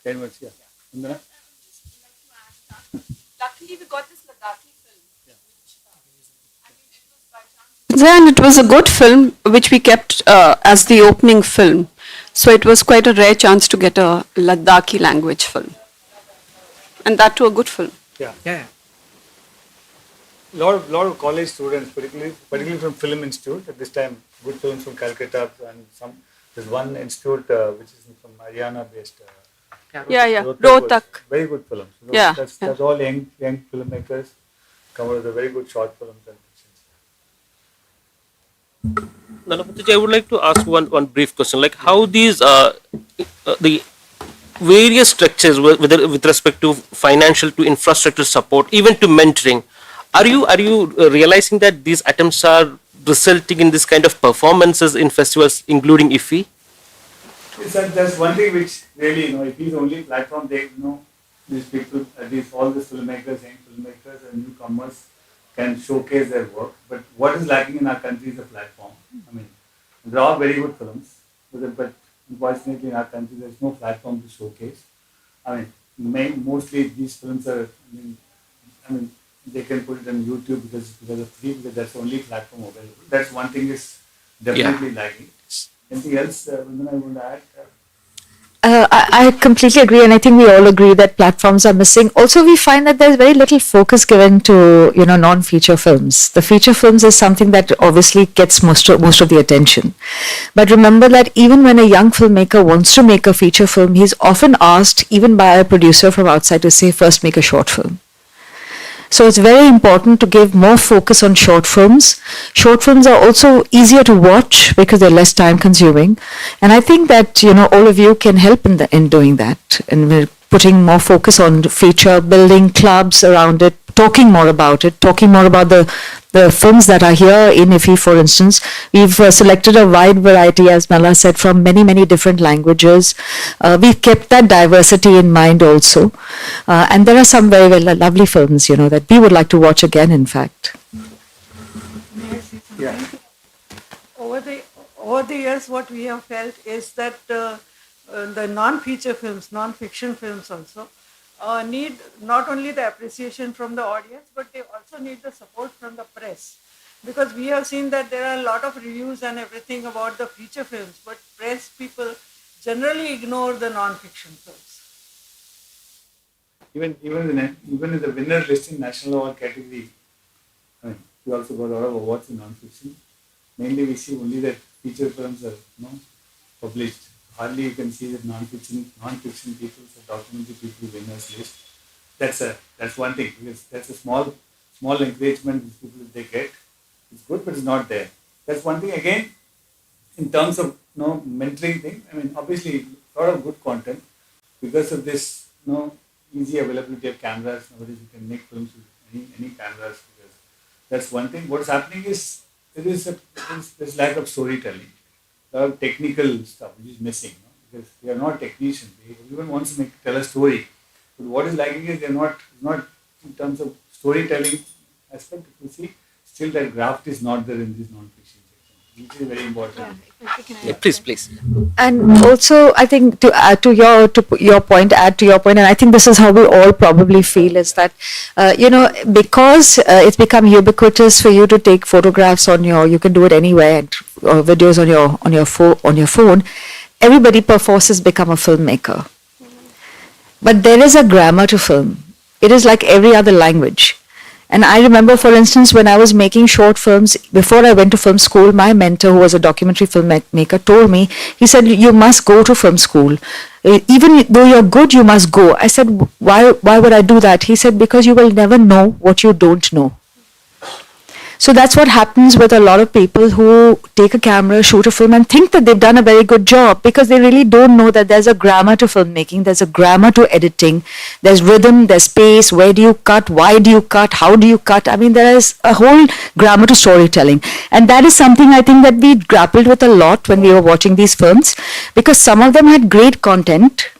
10 minutes, yeah. Indra? Luckily, we got this Ladakhi film, which I mean, it was by chance. And it was a good film, which we kept as the opening film. So it was quite a rare chance to get a Ladakhi language film. And that too a good film. Yeah. Yeah. Lot of college students, particularly from Film Institute at this time, good films from Calcutta, and there's one institute which is from Haryana based. Yeah. was Rohtak. very good films. Yeah, That's all young filmmakers come out with a very good short films and fictions. Nanapati, I would like to ask one brief question, like how these the various structures, with respect to financial, to infrastructure support, even to mentoring, are you realizing that these attempts are resulting in this kind of performances in festivals, including IFFI? That's one thing which really, it is only platform. These people, all these filmmakers, young filmmakers and newcomers can showcase their work. But what is lacking in our country is a platform. I mean, they're all very good films, but unfortunately in our country there's no platform to showcase. I mean, mostly these films are, I mean, they can put it on YouTube because of free, because that's the only platform available. That's one thing is definitely lagging. Anything else, Vandana, I want to add? I completely agree, and I think we all agree that platforms are missing. Also, we find that there's very little focus given to non-feature films. The feature films is something that obviously gets most of the attention. But remember that even when a young filmmaker wants to make a feature film, he's often asked, even by a producer from outside, to say, first make a short film. So it's very important to give more focus on short films. Short films are also easier to watch because they're less time consuming. And I think that, all of you can help in doing that. And we're putting more focus on feature, building clubs around it, talking more about it, talking more about the films that are here in IFFI, for instance. We've selected a wide variety, as Mala said, from many, many different languages. We've kept that diversity in mind also. And there are some very, very lovely films, that we would like to watch again, in fact. Yeah. Over the years, what we have felt is that the non-feature films, non-fiction films also, need not only the appreciation from the audience, but they also need the support from the press. Because we have seen that there are a lot of reviews and everything about the feature films, but press people generally ignore the non-fiction films. Even in the winner list in national award category, I mean, we also got a lot of awards in non-fiction. Mainly we see only that feature films are published. Hardly you can see that non-fiction people, so documentary people winners list. That's one thing, because that's a small encouragement these people they get. It's good, but it's not there. That's one thing. Again, in terms of mentoring thing, I mean, obviously a lot of good content because of this easy availability of cameras. Nowadays you can make films with any cameras. Because that's one thing. What's happening is there's lack of storytelling. A lot of technical stuff which is missing, because they are not technicians. Everyone wants to tell a story, but what is lacking is they're not in terms of storytelling aspect. If you see, still that graft is not there in this non-fiction section, which is very important. Yeah, please. And also, I think to add to your point, and I think this is how we all probably feel, is that because it's become ubiquitous for you to take photographs you can do it anywhere, or videos on your phone. Everybody perforce has become a filmmaker. But there is a grammar to film. It is like every other language. And I remember, for instance, when I was making short films, before I went to film school, my mentor, who was a documentary filmmaker, told me, he said, you must go to film school. Even though you're good, you must go. I said, why would I do that? He said, because you will never know what you don't know. So that's what happens with a lot of people who take a camera, shoot a film, and think that they've done a very good job, because they really don't know that there's a grammar to filmmaking, there's a grammar to editing, there's rhythm, there's space, where do you cut, why do you cut, how do you cut. I mean, there is a whole grammar to storytelling. And that is something I think that we grappled with a lot when we were watching these films, because some of them had great content,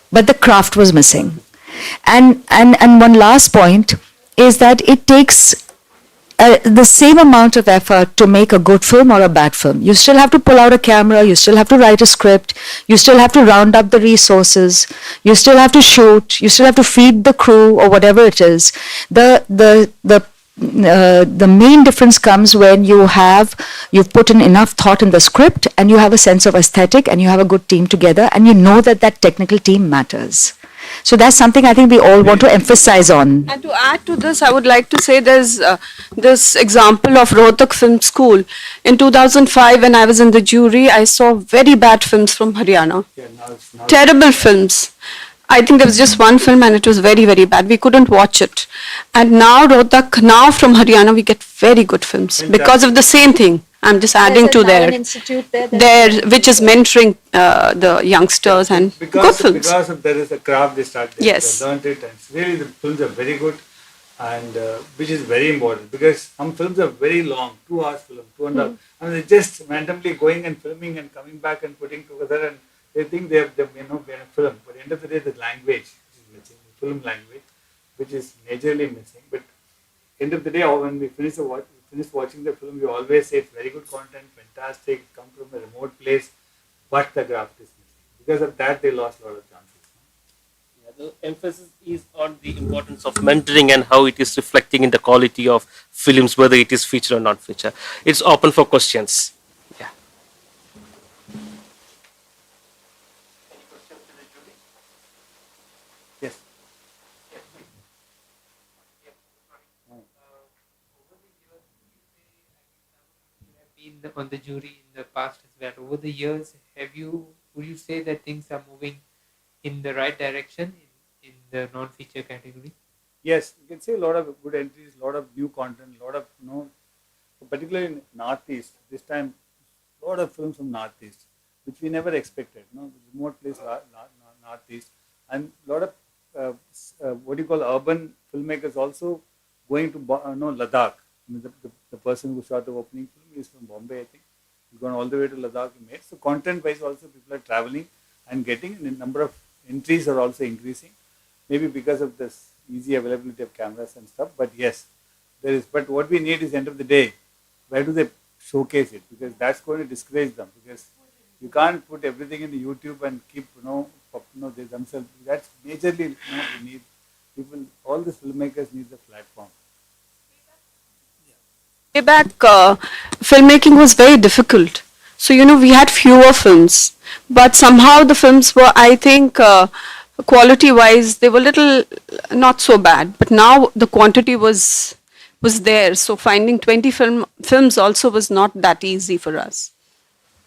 but the craft was missing. And one last point is that it takes the same amount of effort to make a good film or a bad film. You still have to pull out a camera, you still have to write a script, you still have to round up the resources, you still have to shoot, you still have to feed the crew or whatever it is. The main difference comes when you've put in enough thought in the script and you have a sense of aesthetic and you have a good team together and you know that that technical team matters. So that's something I think we all want to emphasize on. And to add to this, I would like to say there's this example of Rohtak Film School. In 2005, when I was in the jury, I saw very bad films from Haryana. Yeah, now Terrible films. I think there was just one film and it was very, very bad. We couldn't watch it. And now Rohtak, now from Haryana, we get very good films because of the same thing. I'm just adding to their, which is mentoring the youngsters and good films. because of there is a craft they start, Yes. they learned it, and really the films are very good, and which is very important because some films are very long, 2 hours film, 2.5. And they're just randomly going and filming and coming back and putting together, and they think they're made a film. But at the end of the day, the language which is missing, the film language, which is majorly missing. But end of the day, when we finish watching the film, we always say it's very good content, fantastic, come from a remote place, but the craft is missing. Because of that, they lost a lot of chances. Yeah, the emphasis is on the importance of mentoring and how it is reflecting in the quality of films, whether it is feature or not feature. It's open for questions. Yeah. Yes. Been on the jury in the past as well. Over the years, would you say that things are moving in the right direction in the non-feature category? Yes, you can say a lot of good entries, a lot of new content, a lot of, particularly in Northeast, this time, a lot of films from Northeast, which we never expected, remote place, Northeast, and a lot of, what do you call, urban filmmakers also going to, Ladakh. I mean, the person who shot the opening film is from Bombay, I think. He's gone all the way to Ladakh and made. So content-wise also people are traveling and getting, and the number of entries are also increasing. Maybe because of this easy availability of cameras and stuff, but yes, there is. But what we need is, end of the day, where do they showcase it? Because that's going to discourage them. Because you can't put everything into YouTube and keep, they themselves. That's majorly, we need people. All these filmmakers need the platform. Way back, filmmaking was very difficult. So, we had fewer films, but somehow the films were, I think, quality-wise, they were little not so bad. But now the quantity was there. So finding 20 films also was not that easy for us.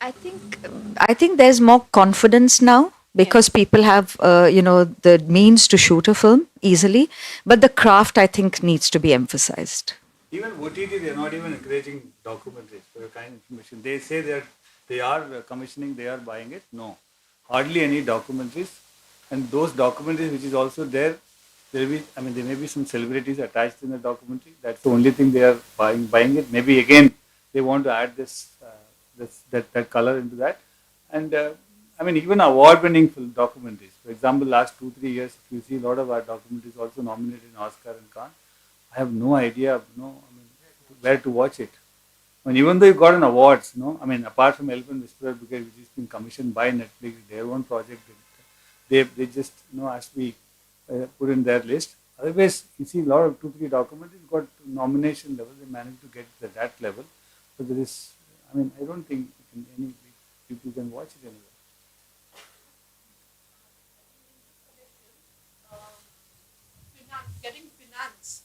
I think there's more confidence now because people have the means to shoot a film easily, but the craft I think needs to be emphasized. Even OTT, they are not even encouraging documentaries for kind of information. They say that they are commissioning, they are buying it. No, hardly any documentaries. And those documentaries which is also there may be some celebrities attached in the documentary. That's the only thing they are buying it. Maybe again, they want to add that color into that. And even award-winning film documentaries. For example, last 2-3 years, if you see a lot of our documentaries also nominated in Oscar and Cannes, I have no idea, where to watch it. Even though you got an awards, apart from Elephant Whisperer, because which has been commissioned by Netflix, their own project, they just, has to be put in their list. Otherwise, you see a lot of 2-3 documentaries got nomination level, they managed to get to that level. So there is, I don't think you can watch it anywhere. Getting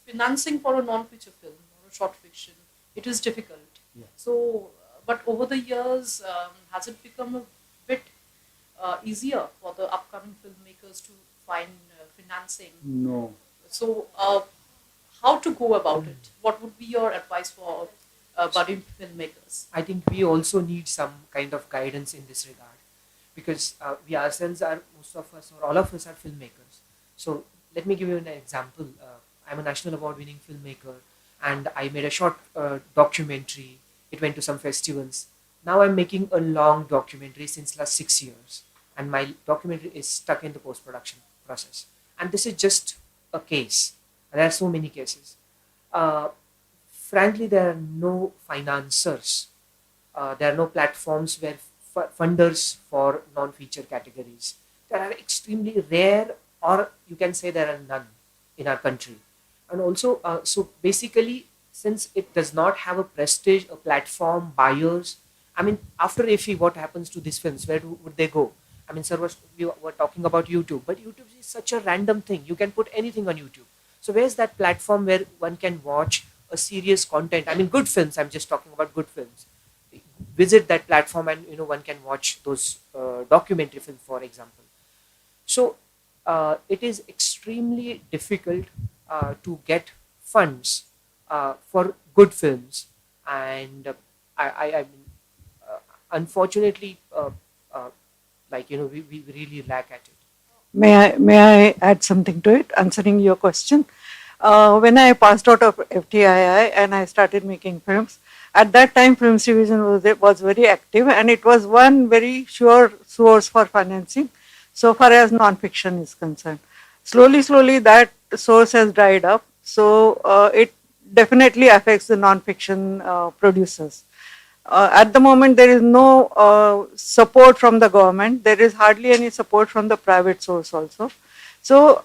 financing for a non-feature film or a short fiction, it is difficult. Yeah. So, but over the years, has it become a bit easier for the upcoming filmmakers to find financing? No. So, how to go about it? What would be your advice for budding filmmakers? I think we also need some kind of guidance in this regard because we ourselves are, most of us or all of us are filmmakers. So let me give you an example. I'm a national award winning filmmaker and I made a short documentary. It went to some festivals. Now I'm making a long documentary since last 6 years and my documentary is stuck in the post-production process. And this is just a case. There are so many cases. frankly, there are no financiers. There are no platforms where funders for non-feature categories. There are extremely rare, or you can say there are none in our country. And also, so basically, since it does not have a prestige, a platform, buyers, I mean, after IFFI, what happens to these films? Where would they go? I mean, sir, we were talking about YouTube, but YouTube is such a random thing. You can put anything on YouTube. So where's that platform where one can watch a serious content? I mean, good films. I'm just talking about good films. Visit that platform, and one can watch those documentary films, for example. So it is extremely difficult to get funds for good films, and I mean, unfortunately, we really lack at it. May I add something to it, answering your question? When I passed out of FTII and I started making films, at that time Films Division was very active, and it was one very sure source for financing so far as non-fiction is concerned. Slowly that source has dried up, so it definitely affects the non-fiction producers. At the moment, there is no support from the government. There is hardly any support from the private source also. So,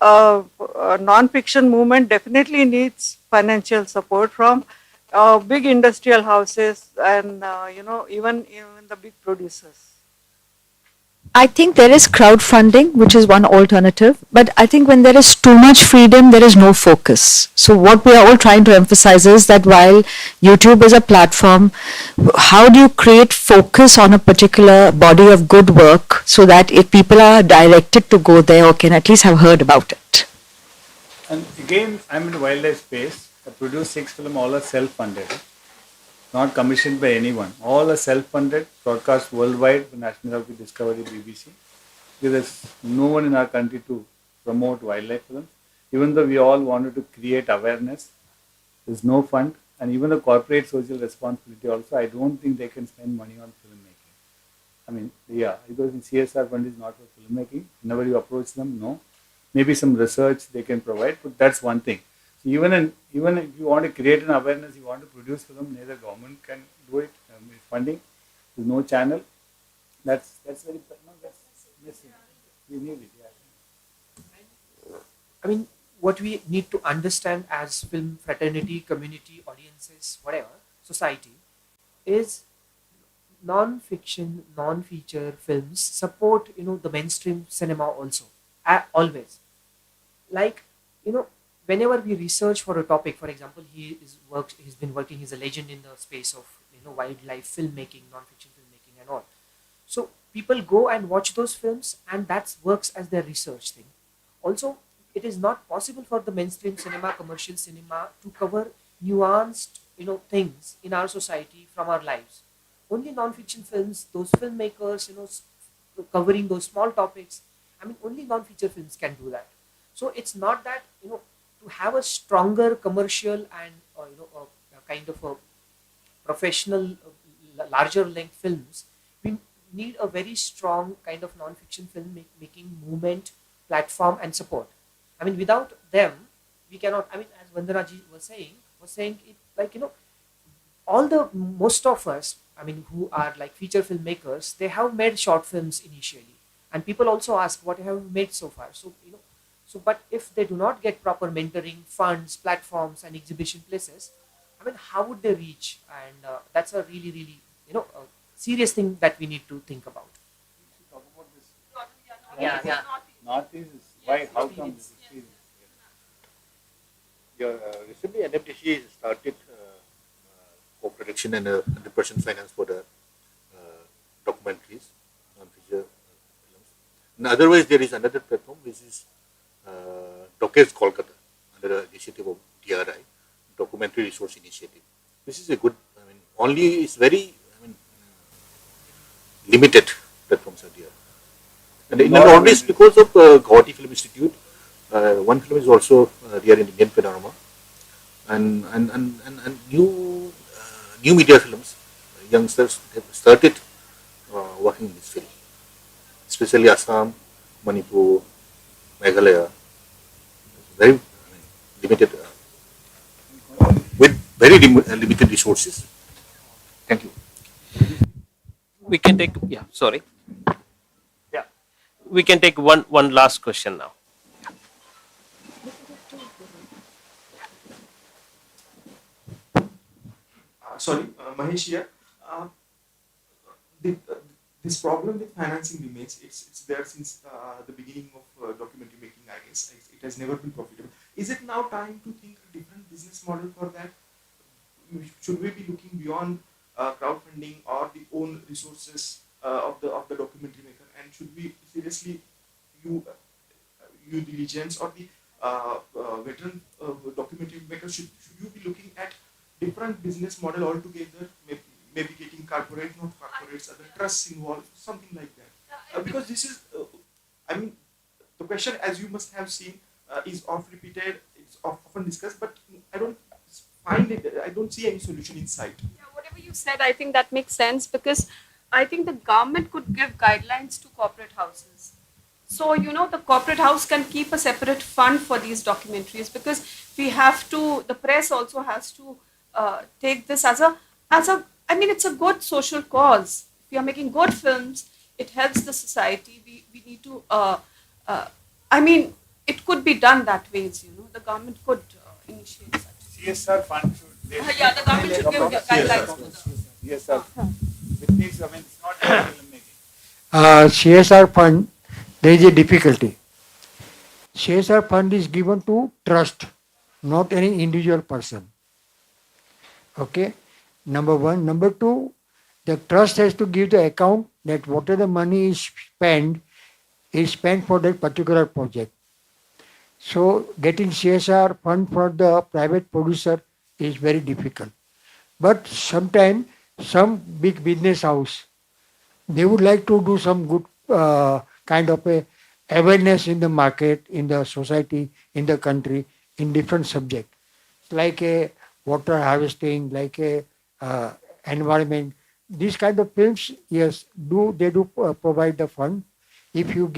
non-fiction movement definitely needs financial support from big industrial houses and even the big producers. I think there is crowdfunding, which is one alternative, but I think when there is too much freedom, there is no focus. So what we are all trying to emphasize is that while YouTube is a platform, how do you create focus on a particular body of good work so that if people are directed to go there or can at least have heard about it? And again, I'm in the wildlife space. I produced 6 films, all are self-funded, not commissioned by anyone. All are self-funded, broadcast worldwide for National Geographic, Discovery, BBC. Because there's no one in our country to promote wildlife films. Even though we all wanted to create awareness, there's no fund. And even the corporate social responsibility also, I don't think they can spend money on filmmaking. I mean, yeah, because in CSR fund is not for filmmaking. Whenever you approach them, no. Maybe some research they can provide, but that's one thing. So even if you want to create an awareness, you want to produce film, neither government can do it. Funding, there's no channel. That's very that's missing. We need it. Yeah. I mean, what we need to understand as film fraternity, community, audiences, whatever, society, is non-fiction, non-feature films support, the mainstream cinema also, always. Like, whenever we research for a topic, for example, he's been working, he's a legend in the space of, wildlife filmmaking, non-fiction filmmaking and all. So people go and watch those films, and that works as their research thing. Also, it is not possible for the mainstream cinema, commercial cinema to cover nuanced, things in our society from our lives. Only non-fiction films, those filmmakers, covering those small topics, I mean, only non-feature films can do that. So it's not that, to have a stronger commercial and, a kind of a professional, larger length films, we need a very strong kind of non-fiction film making movement, platform and support. I mean, without them, we cannot, I mean, as Vandanaji was saying it like, most of us, I mean, who are like feature filmmakers, they have made short films initially. And people also ask, what have you made so far? So, but if they do not get proper mentoring, funds, platforms and exhibition places, I mean, how would they reach? And that's a really, really, a serious thing that we need to think about. We should talk about this. Yeah. Northeast is why, how come this is? Yeah, recently NFDC started co-production and 100% finance for the documentaries, non-feature films. And otherwise, there is another platform which is Docades Kolkata under the initiative of DRI, Documentary Resource Initiative. This is a good, I mean, only it's very, limited platforms are there. And in Northeast, because of Gauti Film Institute, one film is also there in Indian panorama, and new media films, youngsters have started working in this field, especially Assam, Manipur, Meghalaya. Very limited. With very limited resources. Thank you. We can take, yeah, sorry. Yeah. We can take one last question now. Sorry, Mahesh here. Uh, this problem with financing remains. It's there since the beginning of documentary making. I guess it has never been profitable. Is it now time to think a different business model for that? Should we be looking beyond crowdfunding or the own resources of the documentary maker? And should we seriously due diligence or the veteran documentary maker should you be looking at different business model altogether? Maybe getting corporate, not corporates, other trusts involved, something like that. Because this is, I mean, the question, as you must have seen, is oft repeated, it's often discussed, but I don't find it, I don't see any solution in sight. Yeah, whatever you said, I think that makes sense because I think the government could give guidelines to corporate houses. So, the corporate house can keep a separate fund for these documentaries because we have to, the press also has to take this as a, I mean, it's a good social cause. If we are making good films, it helps the society. We need to, I mean, it could be done that ways, the government could initiate such. CSR fund should. Yeah, the government should give guidelines to the. CSR fund. Which means, I mean, it's not about filmmaking. CSR fund, there is a difficulty. CSR fund is given to trust, not any individual person. Okay, number one. Number two, the trust has to give the account that whatever the money is spent for that particular project. So getting CSR fund for the private producer is very difficult. But sometimes some big business house, they would like to do some good kind of a awareness in the market, in the society, in the country, in different subjects, like a water harvesting, like a environment. These kind of films, yes, they do provide the fund. If you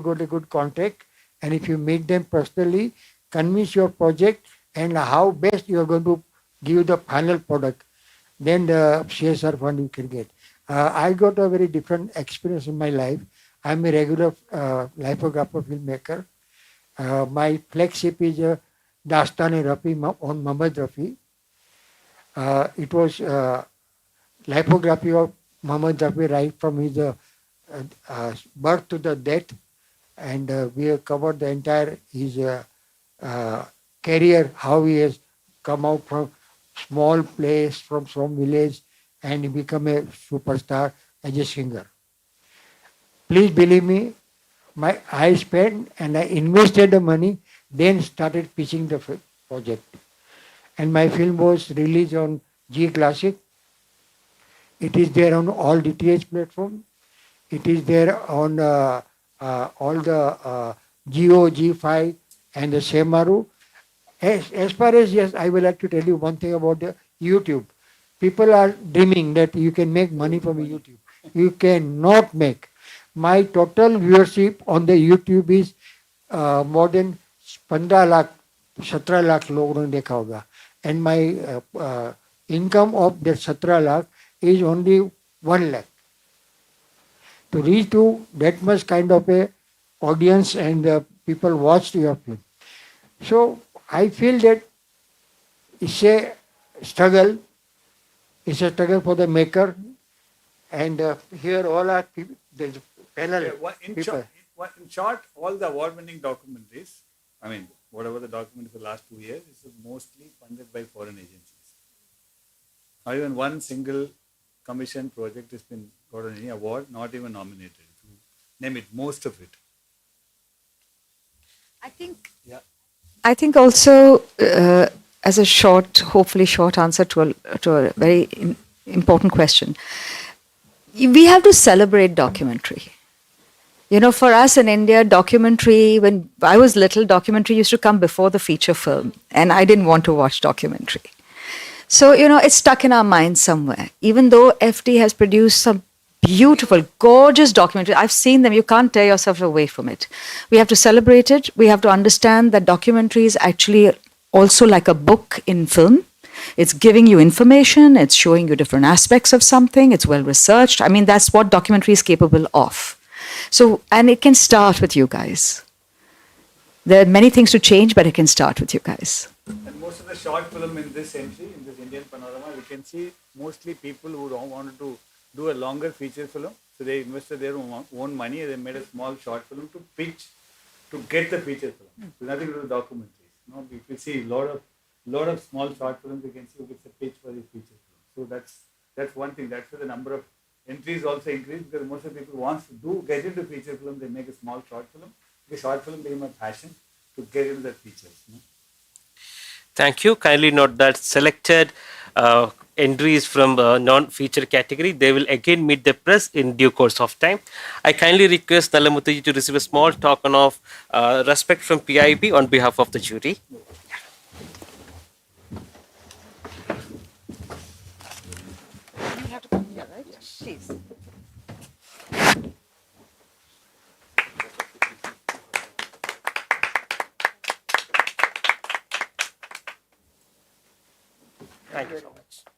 got a good contact, and if you meet them personally, convince your project and how best you are going to give the final product, then the CSR fund you can get. I got a very different experience in my life. I'm a regular lithographer filmmaker. My flagship is Dastan-e-Rafi on Muhammad Rafi. It was lithography of Muhammad Rafi right from his birth to the death, and we have covered the entire his career, how he has come out from small place, from some village, and he become a superstar as a singer. Please believe me, I spent and I invested the money, then started pitching the project. And my film was released on G Classic. It is there on all DTH platforms. It is there on all the Geo, G5 and the Semaru. As far as, yes, I would like to tell you one thing about the YouTube. People are dreaming that you can make money from YouTube. You cannot make. My total viewership on the YouTube is more than 15 lakh, 17 lakh लोगों ने देखा होगा. And my income of that 17 lakh is only 1 lakh. To reach to that much kind of a audience and people watched your film. So I feel that it's a struggle. It's a struggle for the maker. And here all are people, there's a panel. Yeah, in short, all the award-winning documentaries, I mean, whatever the document for the last 2 years, is mostly funded by foreign agencies. Not even one single commission project has been got any award, not even nominated. Name it, most of it. I think also as a short, hopefully short answer to a very important question, we have to celebrate documentary. For us in India, documentary, when I was little, documentary used to come before the feature film, and I didn't want to watch documentary. So, it's stuck in our minds somewhere. Even though FD has produced some beautiful, gorgeous documentary, I've seen them, you can't tear yourself away from it. We have to celebrate it. We have to understand that documentary is actually also like a book in film. It's giving you information, it's showing you different aspects of something, it's well researched. I mean, that's what documentary is capable of. So, and it can start with you guys. There are many things to change, but it can start with you guys. And most of the short film in this entry, in this Indian panorama, we can see mostly people who don't want to do a longer feature film. So they invested their own money, they made a small short film to pitch, to get the feature film. So nothing to do with documentaries. No, if you see lot of small short films, you can see it's a pitch for the feature film. So that's one thing. That's why the number of entries also increased, because most of the people wants to get into feature film, they make a small short film. The short film became a passion to get into the features. No? Thank you. Kindly note that selected entries from non-feature category, they will again meet the press in due course of time. I kindly request Nalamuthaji to receive a small token of respect from PIB on behalf of the jury. Thank you so much.